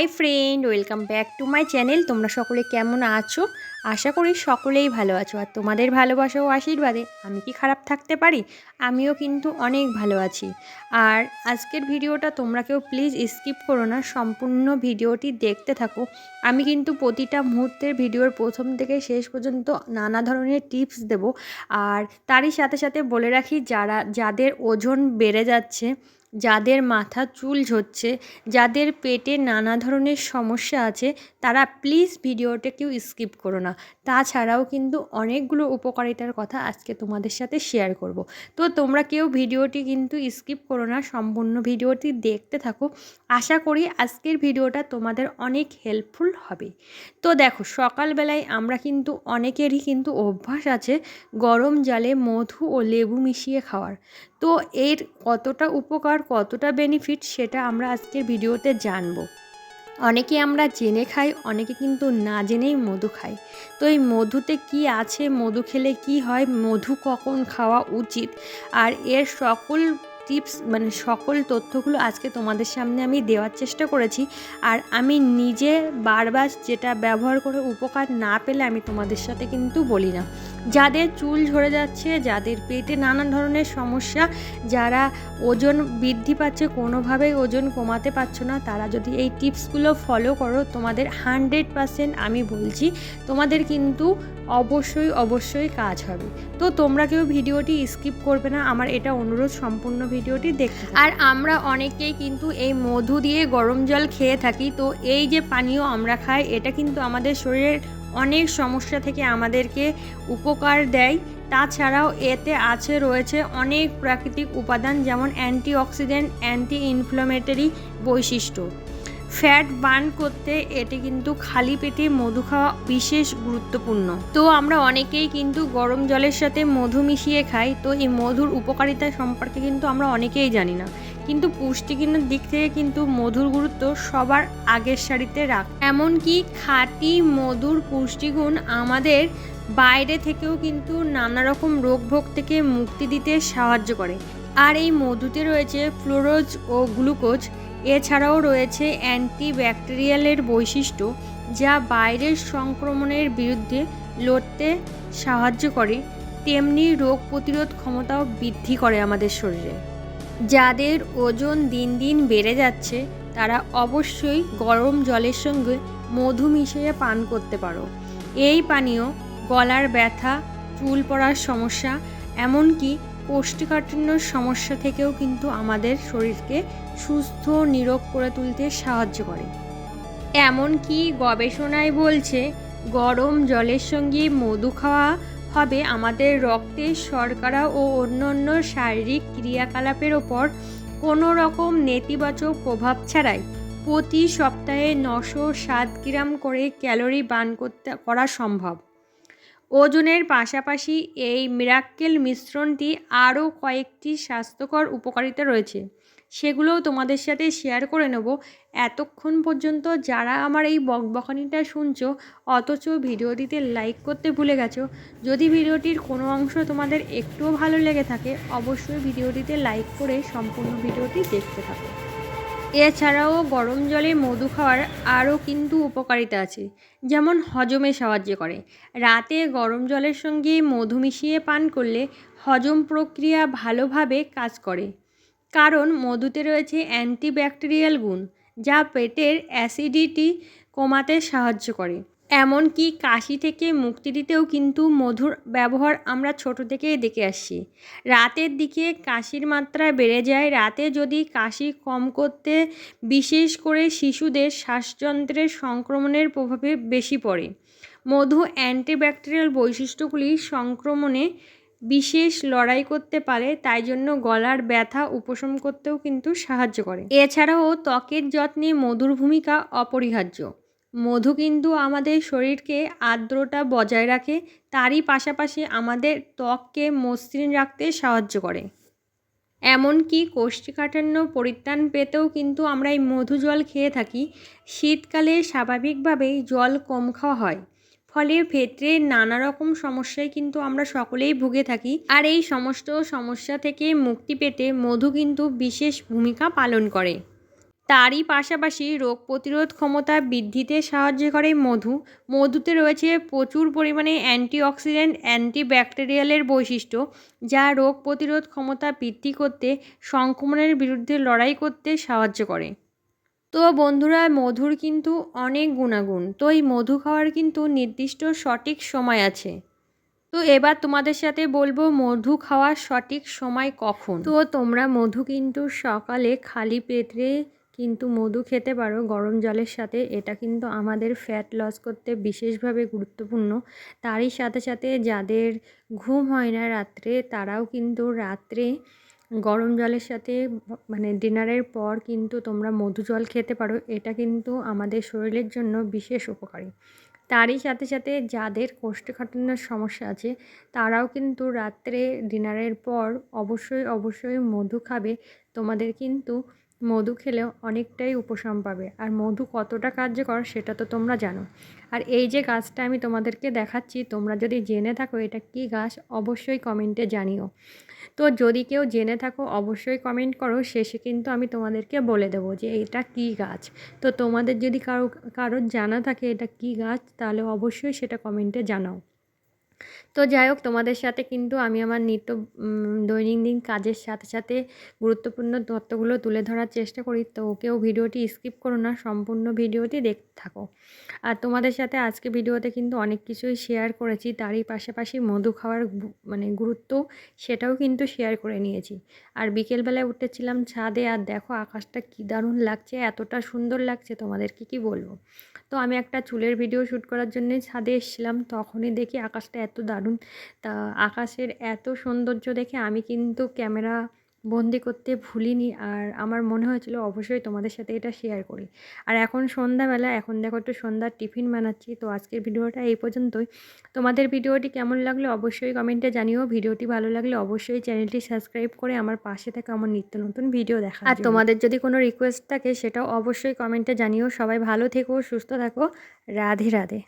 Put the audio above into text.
Hi friend, welcome back to my channel. তোমরা সকলে কেমন আছো? আশা করি সকলেই ভালো আছো। আর তোমাদের ভালোবাসা ও আশীর্বাদে আমি কি খারাপ থাকতে পারি? আমিও কিন্তু অনেক ভালো আছি। আর আজকের ভিডিওটা তোমরা কেউ প্লিজ স্কিপ করো না, সম্পূর্ণ ভিডিওটি দেখতে থাকো। আমি কিন্তু প্রতিটা মুহূর্তের ভিডিওর প্রথম থেকে শেষ পর্যন্ত নানা ধরনের টিপস দেব। আর তারই সাথে সাথে বলে রাখি, যাদের ওজন বেড়ে যাচ্ছে, যাদের মাথা চুল ঝরছে, যাদের পেটে নানা ধরনের সমস্যা আছে, তারা প্লিজ ভিডিওটা কেউ স্কিপ করো না। তাছাড়াও কিন্তু অনেকগুলো উপকারিতার কথা আজকে তোমাদের সাথে শেয়ার করব। তো তোমরা কেউ ভিডিওটি কিন্তু স্কিপ করো না, সম্পূর্ণ ভিডিওটি দেখতে থাকো। আশা করি আজকের ভিডিওটা তোমাদের অনেক হেল্পফুল হবে। তো দেখো, সকালবেলায় আমরা কিন্তু অনেকেরই কিন্তু অভ্যাস আছে গরম জলে মধু ও লেবু মিশিয়ে খাওয়ার। তো এর কতটা উপকার, কতটা বেনিফিট, সেটা আমরা আজকের ভিডিওতে জানবো। অনেকে আমরা জেনে খাই, অনেকে কিন্তু না জেনেই মধু খাই। তো এই মধুতে কি আছে, মধু খেলে কি হয়, মধু কখন খাওয়া উচিত, আর এর সকল টিপস সকল তথ্যগুলো আজকে তোমাদের সামনে আমি দেওয়ার চেষ্টা করেছি। আর আমি নিজে বারবার যেটা ব্যবহার করে উপকার না পেলে আমি তোমাদের সাথে কিন্তু বলি না। যাদের চুল ঝরে যাচ্ছে, যাদের পেটে নানান ধরনের সমস্যা, যারা ওজন বৃদ্ধি পাচ্ছে, কোনোভাবেই ওজন কমাতে পারছো না, তারা যদি এই টিপসগুলো ফলো করো, তোমাদের 100% আমি বলছি তোমাদের কিন্তু অবশ্যই কাজ হবে। তো তোমরা কেউ ভিডিওটি স্কিপ করবে না, আমার এটা অনুরোধ, সম্পূর্ণ ভিডিওটি দেখতে। আর আমরা অনেকেই কিন্তু এই মধু দিয়ে গরম জল খেয়ে থাকি। তো এই যে পানীয় আমরা খাই, এটা কিন্তু আমাদের শরীরের অনেক সমস্যা থেকে আমাদেরকে উপকার দেয়। তাছাড়াও এতে রয়েছে অনেক প্রাকৃতিক উপাদান, যেমন অ্যান্টিঅক্সিডেন্ট, অ্যান্টি ইনফ্ল্যামেটরি বৈশিষ্ট্য। ফ্যাট বার্ন করতে এটি কিন্তু খালি পেটে মধু খাওয়া বিশেষ গুরুত্বপূর্ণ। তো আমরা অনেকেই কিন্তু গরম জলের সাথে মধু মিশিয়ে খাই। তো এই মধুর উপকারিতা সম্পর্কে কিন্তু আমরা অনেকেই জানি না, কিন্তু পুষ্টিগুণের দিক থেকে কিন্তু মধুর গুরুত্ব সবার আগের সারিতে রাখ। এমনকি খাঁটি মধুর পুষ্টিগুণ আমাদের বাইরে থেকেও কিন্তু নানা রকম রোগভোগ থেকে মুক্তি দিতে সাহায্য করে। আর এই মধুতে রয়েছে ফ্লোরোজ ও গ্লুকোজ, এছাড়াও রয়েছে অ্যান্টিব্যাকটেরিয়ালের বৈশিষ্ট্য, যা বাইরের সংক্রমণের বিরুদ্ধে লড়তে সাহায্য করে। তেমনি রোগ প্রতিরোধ ক্ষমতাও বৃদ্ধি করে আমাদের শরীরে। যাদের ওজন দিন দিন বেড়ে যাচ্ছে, তারা অবশ্যই গরম জলের সঙ্গে মধু মিশিয়ে পান করতে পারো। এই পানীয় গলার ব্যথা, চুল পড়ার সমস্যা, এমনকি কোষ্ঠকাঠিন্যর সমস্যা থেকেও কিন্তু আমাদের শরীরকে সুস্থ নিরোগ করে তুলতে সাহায্য করে। এমনকি গবেষণায় বলছে, গরম জলের সঙ্গে মধু খাওয়া হবে আমাদের রক্তে শর্করা ও অন্যান্য শারীরিক ক্রিয়াকলাপের ওপর কোনো রকম নেতিবাচক প্রভাব ছাড়াই প্রতি সপ্তাহে 907 গ্রাম করে ক্যালোরি বার্ন করা সম্ভব। ওজনের পাশাপাশি এই মিরাক্কেল মিশ্রণটি আরও কয়েকটি স্বাস্থ্যকর উপকারিতা রয়েছে, সেগুলোও তোমাদের সাথে শেয়ার করে নেব। এতক্ষণ পর্যন্ত যারা আমার এই বকবকানিটা শুনছো, অথচ ভিডিওটিতে লাইক করতে ভুলে গেছো, যদি ভিডিওটির কোনো অংশ তোমাদের একটুও ভালো লেগে থাকে, অবশ্যই ভিডিওটিতে লাইক করে সম্পূর্ণ ভিডিওটি দেখতে থাকো। এছাড়াও গরম জলে মধু খাওয়ার আরও কিন্তু উপকারিতা আছে, যেমন হজমে সাহায্য করে। রাতে গরম জলের সঙ্গে মধু মিশিয়ে পান করলে হজম প্রক্রিয়া ভালোভাবে কাজ করে, কারণ মধুতে রয়েছে অ্যান্টিব্যাকটেরিয়াল গুণ, যা পেটের অ্যাসিডিটি কমাতে সাহায্য করে। এমনকি কাশি থেকে মুক্তি দিতেও কিন্তু মধুর ব্যবহার আমরা ছোট থেকেই দেখে আসছি। রাতের দিকে কাশির মাত্রা বেড়ে যায়, রাতে যদি কাশি কম করতে, বিশেষ করে শিশুদের শ্বাসযন্ত্রের সংক্রমণের প্রভাবে বেশি পড়ে। মধু অ্যান্টিব্যাকটেরিয়াল বৈশিষ্ট্যগুলি সংক্রমণে বিশেষ লড়াই করতে পারে, তাই জন্য গলার ব্যথা উপশম করতেও কিন্তু সাহায্য করে। এছাড়াও ত্বকের যত্নে মধুর ভূমিকা অপরিহার্য। মধু কিন্তু আমাদের শরীরকে আর্দ্রতা বজায় রাখে, তারই পাশাপাশি আমাদের ত্বককে মসৃণ রাখতে সাহায্য করে। এমনকি কোষ্ঠকাঠিন্য পরিত্রাণ পেতেও কিন্তু আমরা এই মধু জল খেয়ে থাকি। শীতকালে স্বাভাবিকভাবেই জল কম খাওয়া হয়, ফলে পেটের নানা রকম সমস্যায় কিন্তু আমরা সকলেই ভুগে থাকি। আর এই সমস্ত সমস্যা থেকে মুক্তি পেতে মধু কিন্তু বিশেষ ভূমিকা পালন করে। তারই পাশাপাশি রোগ প্রতিরোধ ক্ষমতা বৃদ্ধিতে সাহায্য করে মধু। মধুতে রয়েছে প্রচুর পরিমাণে অ্যান্টিঅক্সিডেন্ট, অ্যান্টিব্যাকটেরিয়ালের বৈশিষ্ট্য, যা রোগ প্রতিরোধ ক্ষমতা বৃদ্ধি করতে, সংক্রমণের বিরুদ্ধে লড়াই করতে সাহায্য করে। তো বন্ধুরা, মধুর কিন্তু অনেক গুণাগুণ। তো এই মধু খাওয়ার কিন্তু নির্দিষ্ট সঠিক সময় আছে। তো এবার তোমাদের সাথে বলবো মধু খাওয়ার সঠিক সময় কখন। তো তোমরা মধু কিন্তু সকালে খালি পেটে কিন্তু মধু খেতে পারো গরম জলের সাথে। এটা কিন্তু আমাদের ফ্যাট লস করতে বিশেষভাবে গুরুত্বপূর্ণ। তারই সাথে সাথে যাদের ঘুম হয় না রাত্রে, তারাও কিন্তু রাত্রে গরম জলের সাথে মানে ডিনারের পর কিন্তু তোমরা মধু জল খেতে পারো। এটা কিন্তু আমাদের শরীরের জন্য বিশেষ উপকারী। তারই সাথে সাথে যাদের কোষ্ঠকাঠিন্যের সমস্যা আছে, তারাও কিন্তু রাত্রে ডিনারের পর অবশ্যই মধু খাবে। তোমাদের কিন্তু মধু খেলেও অনেকটাই উপশম পাবে। আর মধু কতটা কার্যকর সেটা তো তোমরা জানো। আর এই যে গাছটা আমি তোমাদেরকে দেখাচ্ছি, তোমরা যদি জেনে থাকো এটা কী গাছ, অবশ্যই কমেন্টে জানিও। তো যদি কেউ জেনে থাকো অবশ্যই কমেন্ট করো, শেষে কিন্তু আমি তোমাদেরকে বলে দেবো যে এটা কী গাছ। তো তোমাদের যদি কারোর জানা থাকে এটা কী গাছ, তাহলে অবশ্যই সেটা কমেন্টে জানাও। তো যাই হোক, তোমাদের সাথে কিন্তু আমি আমার দৈনন্দিন কাজের সাথে সাথে গুরুত্বপূর্ণ তথ্যগুলো তুলে ধরার চেষ্টা করি। তো কেউ ভিডিওটি স্কিপ করো না, সম্পূর্ণ ভিডিওটি দেখতে থাকো। আর তোমাদের সাথে আজকে ভিডিওতে কিন্তু অনেক কিছুই শেয়ার করেছি, তারই পাশাপাশি মধু খাওয়ার মানে গুরুত্ব সেটাও কিন্তু শেয়ার করে নিয়েছি। আর বিকেলবেলায় উঠেছিলাম ছাদে, আর দেখো আকাশটা কী দারুণ লাগছে, এতটা সুন্দর লাগছে তোমাদেরকে কি বলবো। তো আমি একটা চুলের ভিডিও শ্যুট করার জন্যই ছাদে এসেছিলাম, তখনই দেখি আকাশটা এত দারুণ। তা আকাশের এত সৌন্দর্য দেখে আমি কিন্তু ক্যামেরা বন্দি করতে ভুলিনি, আর আমার মনে হয়েছিল অবশ্যই তোমাদের সাথে এটা শেয়ার করি। আর এখন সন্ধ্যাবেলা, এখন দেখো একটু সন্ধ্যার টিফিন বানাচ্ছি। তো আজকের ভিডিওটা এই পর্যন্তই। তোমাদের ভিডিওটি কেমন লাগলো অবশ্যই কমেন্টে জানিও। ভিডিওটি ভালো লাগলে অবশ্যই চ্যানেলটি সাবস্ক্রাইব করে আমার পাশে থাকা আমার নিত্য নতুন ভিডিও দেখার জন্য। আর তোমাদের যদি কোনো রিকোয়েস্ট থাকে সেটাও অবশ্যই কমেন্টে জানিও। সবাই ভালো থেকো, সুস্থ থাকো। রাধে রাধে।